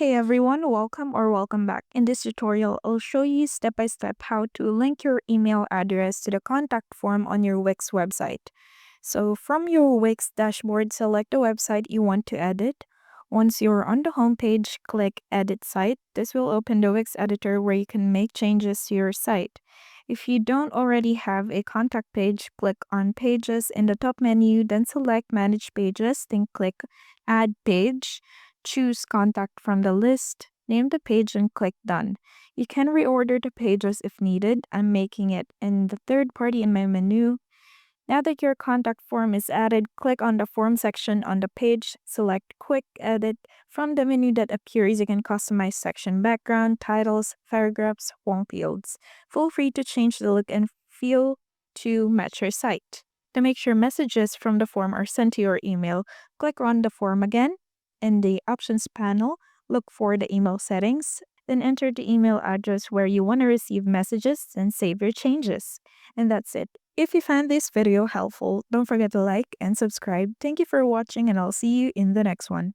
Hey everyone, welcome back. In this tutorial, I'll show you step by step how to link your email address to the contact form on your Wix website. So from your Wix dashboard, select the website you want to edit. Once you're on the home page, click Edit Site. This will open the Wix editor where you can make changes to your site. If you don't already have a contact page, click on Pages in the top menu, then select Manage Pages, then click Add Page. Choose Contact from the list, name the page, and click Done. You can reorder the pages if needed. I'm making it in the third party in my menu. Now that your contact form is added, click on the form section on the page, select Quick Edit. From the menu that appears, you can customize section background, titles, paragraphs, form fields. Feel free to change the look and feel to match your site. To make sure messages from the form are sent to your email, click on the form again. In the Options panel, look for the email settings, then enter the email address where you want to receive messages and save your changes. And that's it. If you found this video helpful, don't forget to like and subscribe. Thank you for watching, and I'll see you in the next one.